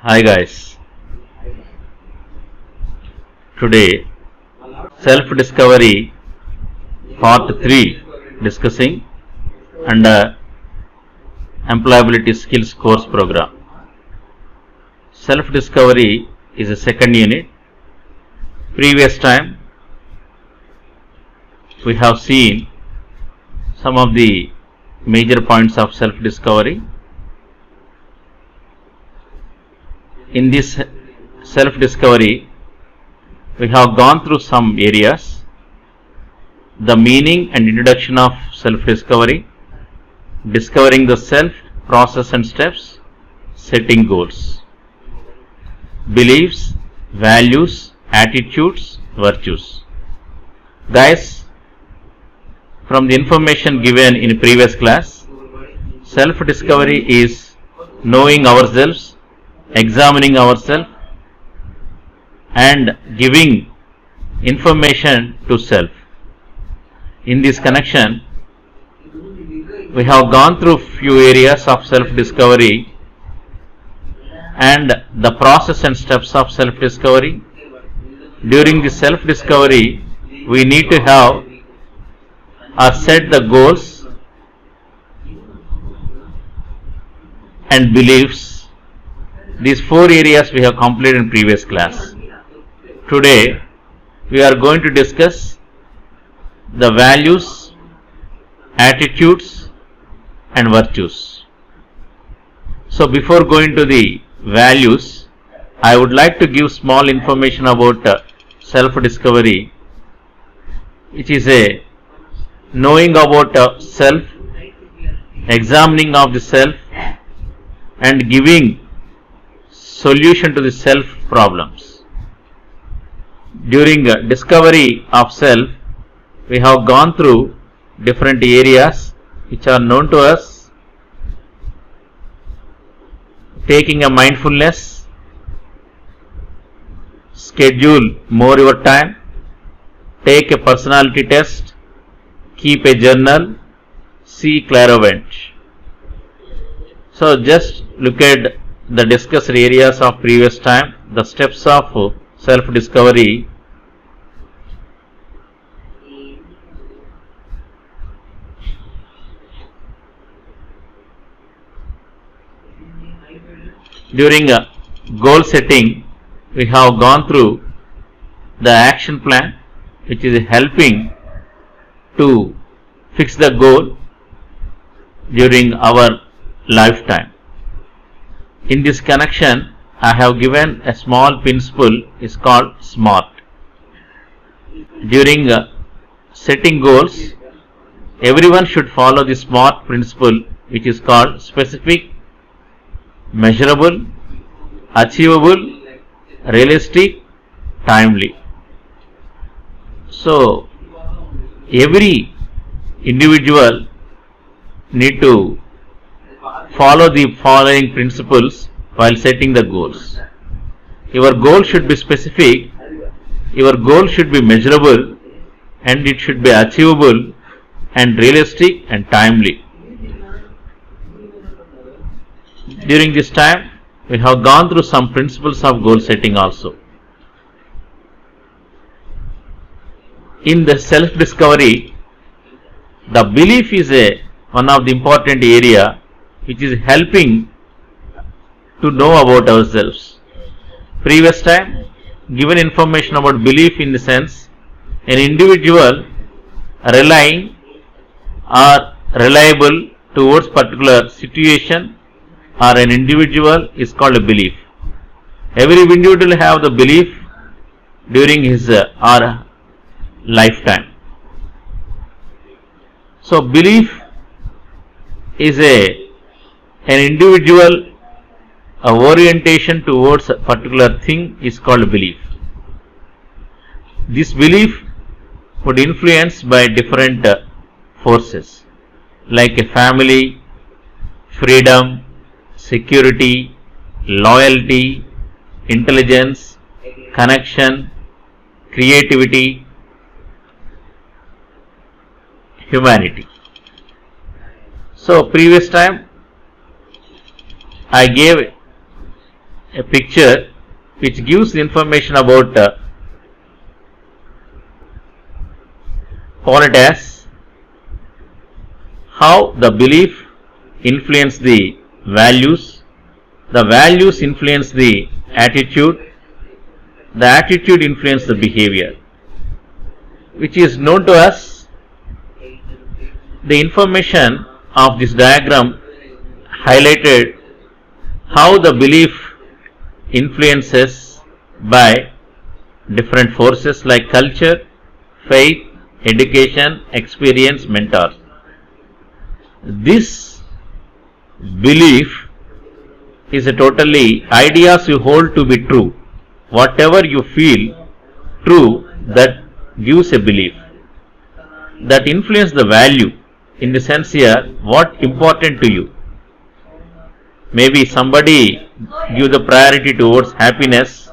Hi guys, today self-discovery part 3 discussing under employability skills course program. Self-discovery is a second unit. Previous time we have seen some of the major points of self-discovery. In this self-discovery, we have gone through some areas: the meaning and introduction of self-discovery, discovering the self, process and steps, setting goals, beliefs, values, attitudes, virtues. Guys, from the information given in previous class, self-discovery is knowing ourselves, examining ourselves and giving information to self. In this connection, we have gone through few areas of self-discovery and the process and steps of self-discovery. During the self-discovery, we need to have or set the goals and beliefs. These four areas we have completed in previous class. Today we are going to discuss the values, attitudes and virtues. So before going to the values, I would like to give small information about self-discovery, which is a knowing about self, examining of the self and giving solution to the self problems. During discovery of self, we have gone through different areas which are known to us: taking a mindfulness, schedule more your time, take a personality test, keep a journal, see clairvoyant. So just look at the discussed areas of previous time, the steps of self-discovery. During goal setting, we have gone through the action plan, which is helping to fix the goal during our lifetime. In this connection, I have given a small principle, is called SMART. During setting goals, everyone should follow the SMART principle, which is called specific, measurable, achievable, realistic, timely. So every individual need to follow the following principles while setting the goals. Your goal should be specific, your goal should be measurable, and it should be achievable and realistic and timely. During this time, we have gone through some principles of goal setting also. In the self-discovery, the belief is one of the important area which is helping to know about ourselves. Previous time, given information about belief in the sense, an individual relying or reliable towards particular situation or an individual is called a belief. Every individual have the belief during his or lifetime. So belief is an individual orientation towards a particular thing is called belief. This belief would influence by different forces like a family, freedom, security, loyalty, intelligence, connection, creativity, humanity. So previous time I gave a picture which gives information about call it as how the belief influence the values influence the attitude influence the behavior, which is known to us. The information of this diagram highlighted how the belief influences by different forces like culture, faith, education, experience, mentors. This belief is a totally ideas you hold to be true. Whatever you feel true, that gives a belief. That influence the value. In the sense here, what important to you? Maybe somebody give the priority towards happiness,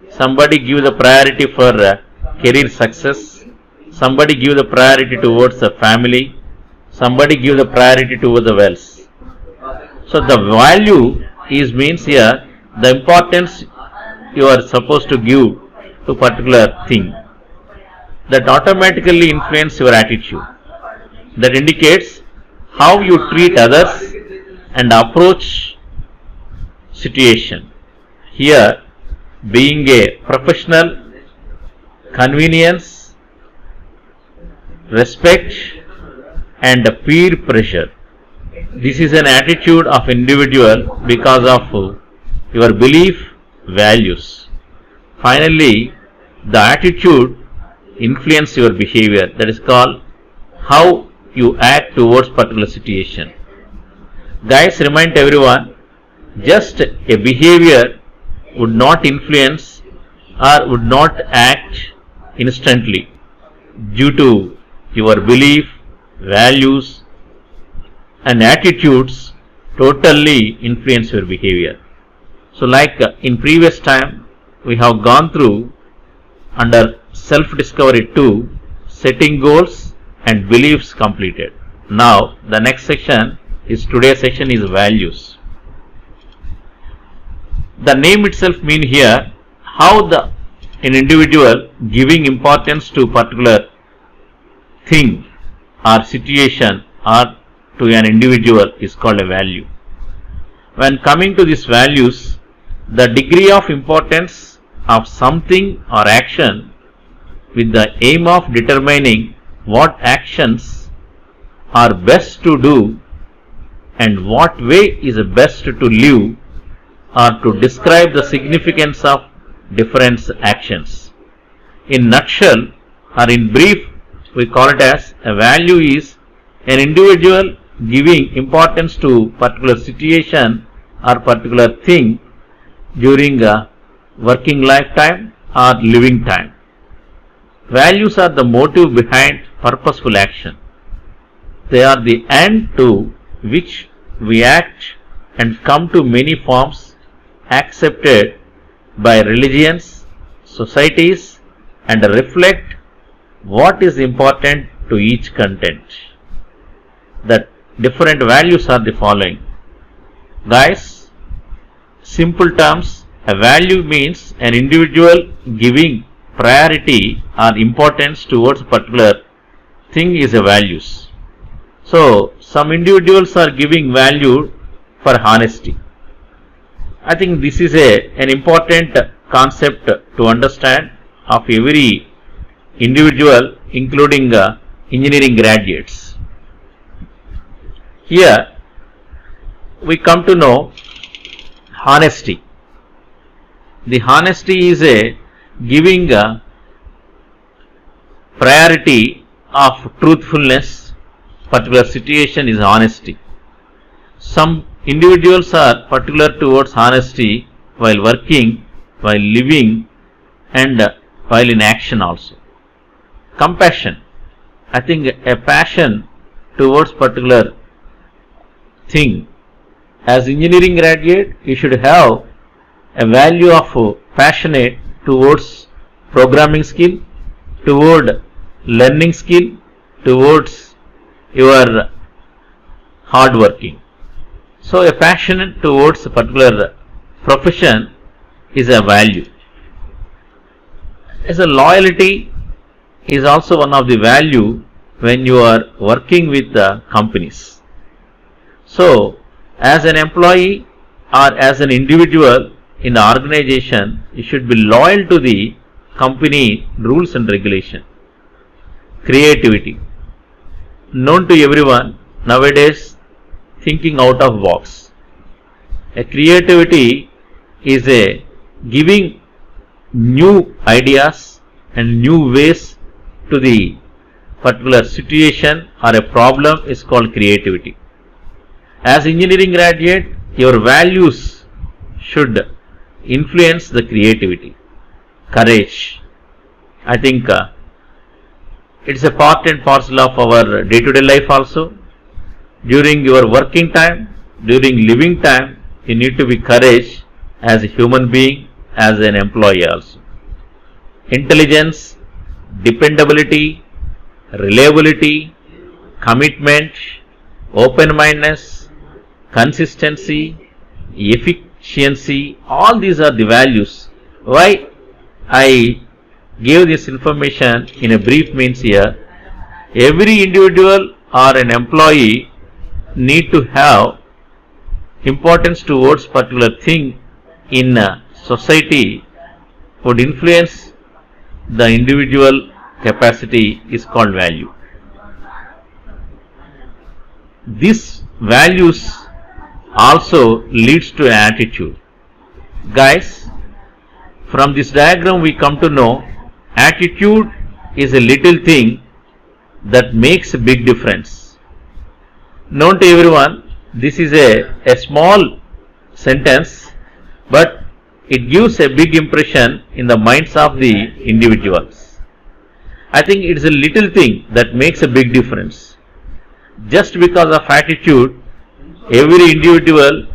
somebody give the priority for career success, somebody give the priority towards the family, somebody give the priority towards the wealth. So the value is means here the importance you are supposed to give to particular thing. That automatically influence your attitude. That indicates how you treat others and approach situation. Here, being a professional, convenience, respect and peer pressure. This is an attitude of individual because of your belief values. Finally, the attitude influence your behavior. That is called how you act towards particular situation. Guys, remind everyone, just a behavior would not influence or would not act instantly due to your belief, values and attitudes totally influence your behavior. So like in previous time we have gone through under self-discovery 2, setting goals and beliefs completed. Now the next section is today's section is values. The name itself mean here how an individual giving importance to particular thing or situation or to an individual is called a value. When coming to these values, the degree of importance of something or action with the aim of determining what actions are best to do and what way is best to live, or to describe the significance of different actions. In nutshell or in brief, we call it as a value is an individual giving importance to particular situation or particular thing during a working lifetime or living time. Values are the motive behind purposeful action. They are the end to which we act and come to many forms accepted by religions, societies and reflect what is important to each content. The different values are the following. Guys, simple terms, a value means an individual giving priority or importance towards a particular thing is a values. So some individuals are giving value for honesty. I think this is an important concept to understand of every individual, including engineering graduates. Here we come to know honesty. The honesty is a giving a priority of truthfulness. Particular situation is honesty. Some individuals are particular towards honesty while working, while living and while in action also. Compassion. I think a passion towards particular thing. As engineering graduate, you should have a value of passionate towards programming skill, toward learning skill, towards your hard working. So a passion towards a particular profession is a value. As a loyalty is also one of the value when you are working with the companies. So, as an employee or as an individual in the organization, you should be loyal to the company rules and regulation. Creativity, known to everyone nowadays, thinking out of box. A creativity is a giving new ideas and new ways to the particular situation or a problem is called creativity. As engineering graduate, your values should influence the creativity. Courage, I think it's a part and parcel of our day-to-day life also. During your working time, during living time, you need to be courage as a human being, as an employee also. Intelligence, dependability, reliability, commitment, open-mindedness, consistency, efficiency, all these are the values. Why I gave this information in a brief means here, every individual or an employee need to have importance towards particular thing in society would influence the individual capacity is called value. This values also leads to attitude. Guys, from this diagram we come to know attitude is a little thing that makes a big difference. Known to everyone, this is a small sentence, but it gives a big impression in the minds of the individuals. I think it is a little thing that makes a big difference. Just because of attitude, every individual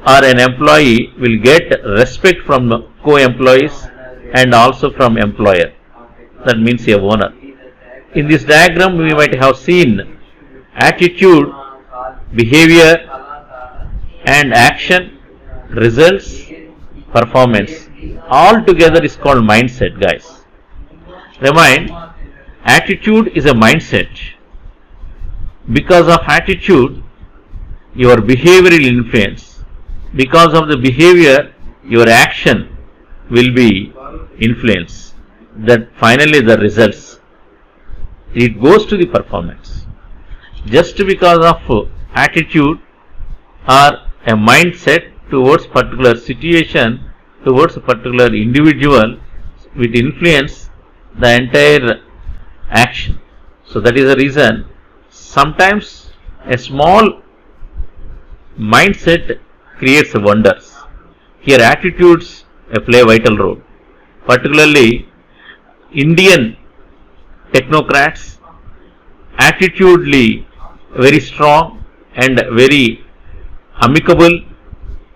or an employee will get respect from co-employees and also from employer. That means a owner. In this diagram we might have seen attitude, behavior and action, results, performance. All together is called mindset, guys. Remind, attitude is a mindset. Because of attitude, your behavior will influence. Because of the behavior, your action will be influenced. That finally the results. It goes to the performance. Just because of attitude or a mindset towards particular situation, towards a particular individual, will influence the entire action. So that is the reason sometimes a small mindset creates wonders. Here attitudes play a vital role. Particularly Indian technocrats, attitudely very strong and very amicable,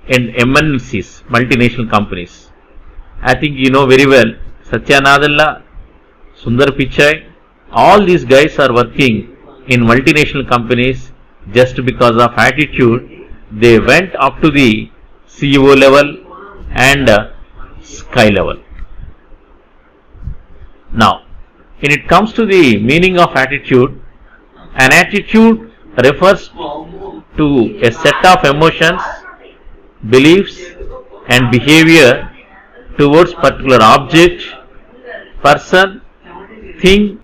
and MNCs, multinational companies. I think you know very well Satya Nadella, Sundar Pichai, all these guys are working in multinational companies just because of attitude. They went up to the CEO level and sky level. Now, when it comes to the meaning of attitude, an attitude refers to a set of emotions, beliefs and behavior towards particular object, person, thing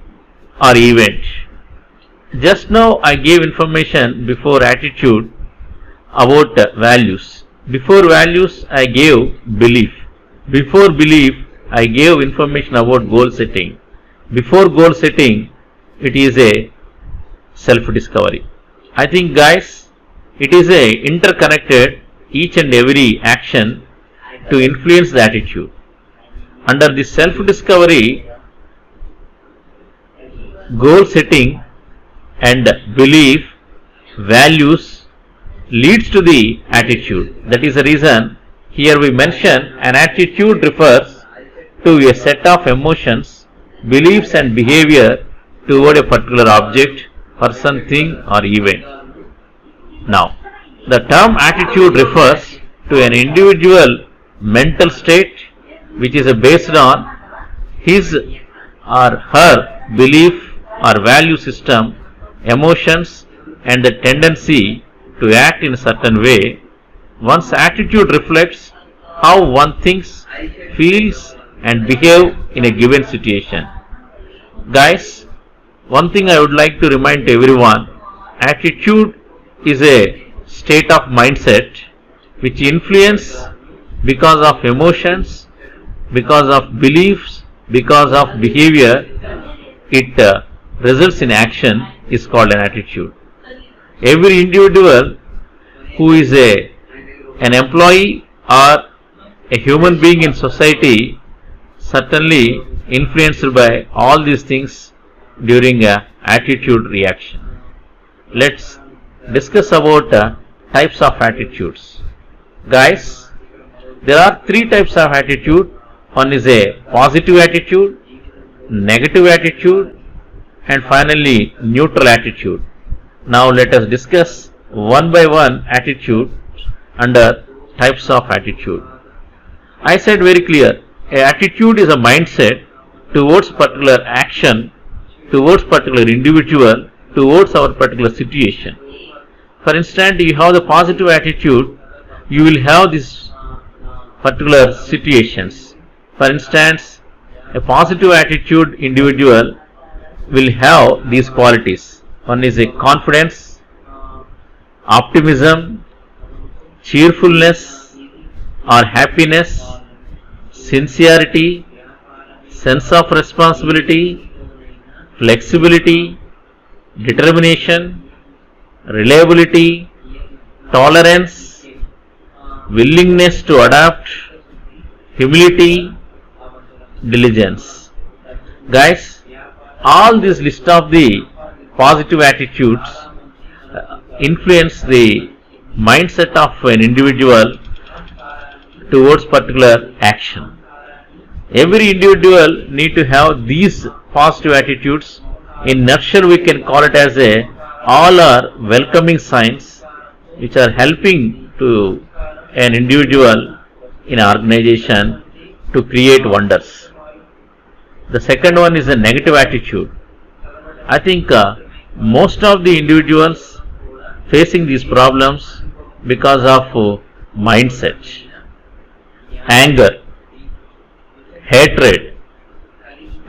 or event. Just now I gave information before attitude about values. Before values I gave belief. Before belief I gave information about goal setting. Before goal setting it is a self-discovery. I think guys, it is a interconnected each and every action to influence the attitude. Under the self-discovery, goal setting and belief, values leads to the attitude. That is the reason here we mention an attitude refers to a set of emotions, beliefs and behavior toward a particular object, person, thing or event. Now, the term attitude refers to an individual mental state which is based on his or her belief or value system, emotions, and the tendency to act in a certain way. One's attitude reflects how one thinks, feels, and behave in a given situation. Guys, one thing I would like to remind everyone, attitude is a state of mindset which influence because of emotions, because of beliefs, because of behavior, it results in action is called an attitude. Every individual who is an employee or a human being in society certainly influenced by all these things during a attitude reaction. Let's discuss about types of attitudes. Guys, there are three types of attitude. One is a positive attitude, negative attitude, and finally neutral attitude. Now let us discuss one by one attitude under types of attitude. I said very clear, a attitude is a mindset towards particular action, towards particular individual, towards our particular situation. For instance, you have the positive attitude, you will have these particular situations. For instance, a positive attitude individual will have these qualities. One is a confidence, optimism, cheerfulness or happiness, sincerity, sense of responsibility, flexibility, determination, reliability, tolerance, willingness to adapt, humility, diligence. Guys, all this list of the positive attitudes influence the mindset of an individual towards particular action. Every individual need to have these positive attitudes. In nutshell, we can call it as all are welcoming signs which are helping to an individual in an organization to create wonders. The second one is a negative attitude. I think most of the individuals facing these problems because of mindset, anger, hatred,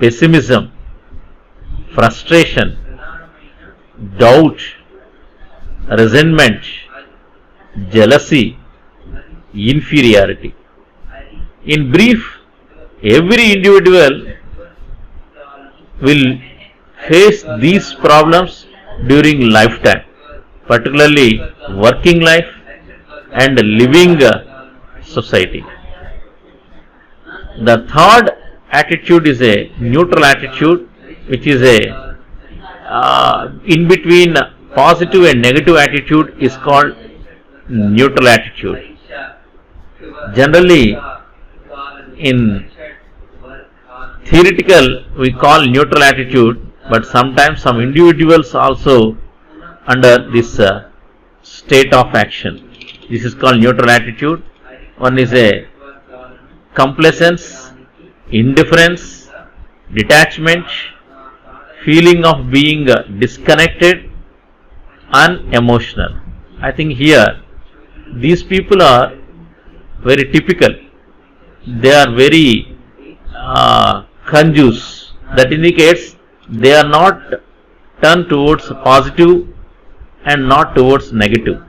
pessimism, frustration, doubt, resentment, jealousy, inferiority. In brief, every individual will face these problems during lifetime, particularly working life and living society. The third attitude is a neutral attitude, which is a in between positive and negative attitude is called neutral attitude. Generally, in theoretical we call neutral attitude, but sometimes some individuals also under this state of action. This is called neutral attitude. One is a complacence, indifference, detachment, feeling of being disconnected, unemotional. I think here these people are very typical. They are very conjuice. That indicates they are not turned towards positive and not towards negative.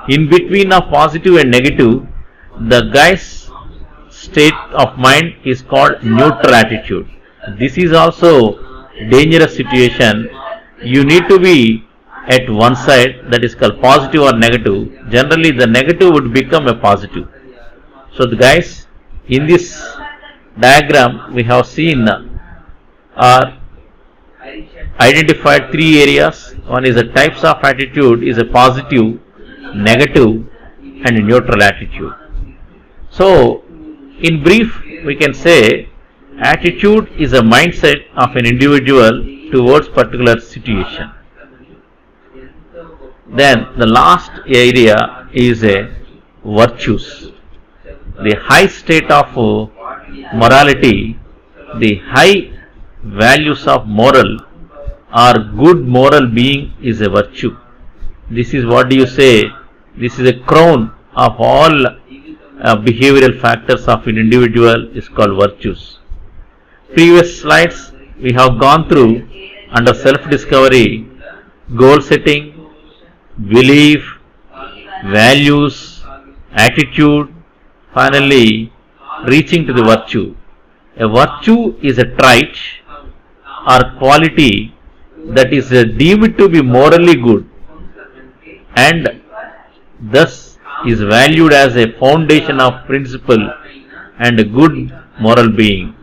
In between of positive and negative, the guy's state of mind is called neutral attitude. This is also dangerous situation. You need to be at one side, that is called positive or negative. Generally the negative would become a positive. So the guys, in this diagram we have seen are identified three areas. One is the types of attitude is a positive, negative and a neutral attitude. So in brief we can say attitude is a mindset of an individual towards particular situation. Then the last area is a virtues. the high state of morality, the high values of moral or good moral being is a virtue. This is what do you say? This is a crown of all behavioral factors of an individual is called virtues. Previous slides we have gone through under self-discovery, goal setting, belief, values, attitude, finally reaching to the virtue. A virtue is a trait or quality that is deemed to be morally good and thus is valued as a foundation of principle and a good moral being.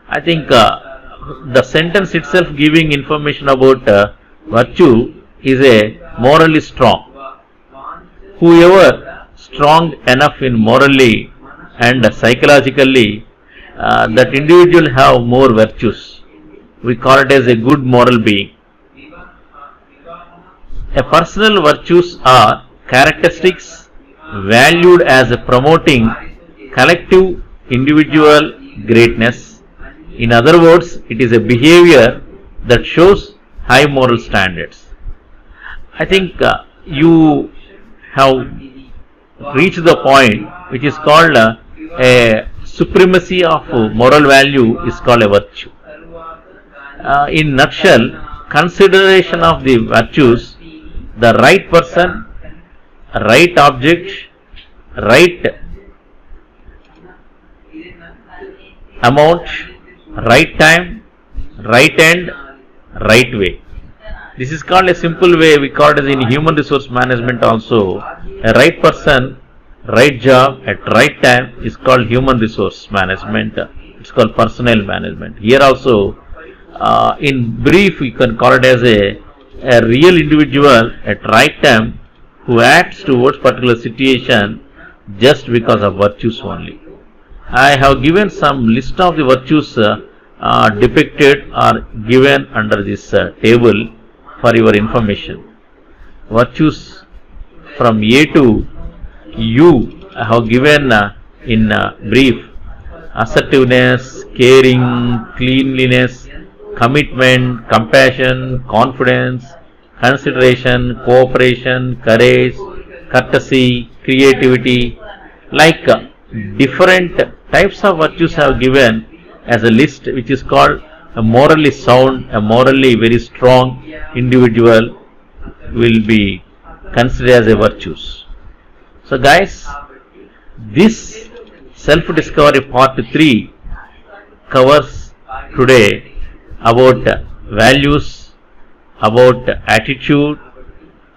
I think the sentence itself giving information about virtue is a morally strong. Whoever strong enough in morally and psychologically, that individual have more virtues. We call it as a good moral being. A personal virtues are characteristics valued as promoting collective individual greatness. In other words, it is a behavior that shows high moral standards. I think you have reached the point which is called a supremacy of moral value is called a virtue. In nutshell, consideration of the virtues, the right person, right object, right amount, right time, right end, right way. This is called a simple way, we call it as in human resource management also. A right person, right job at right time is called human resource management. It's called personnel management. Here also, in brief, we can call it as a real individual at right time who acts towards particular situation just because of virtues only. I have given some list of the virtues depicted or given under this table for your information. Virtues from A to U I have given in brief: assertiveness, caring, cleanliness, commitment, compassion, confidence, consideration, cooperation, courage, courtesy, creativity. Like different types of virtues I have given as a list, which is called a morally sound, a morally very strong individual will be considered as a virtues. So guys, this self-discovery part 3 covers today about values, about attitude,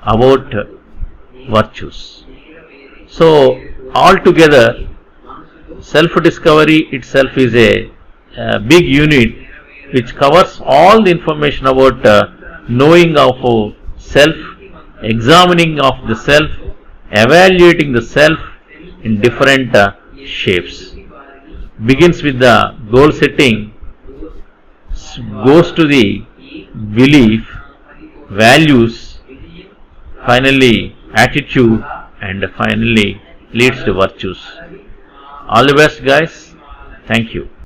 about virtues. So altogether, self-discovery itself is a big unit which covers all the information about knowing of self, examining of the self, evaluating the self in different shapes. Begins with the goal setting, goes to the belief, values, finally attitude, and finally leads to virtues. All the best guys. Thank you.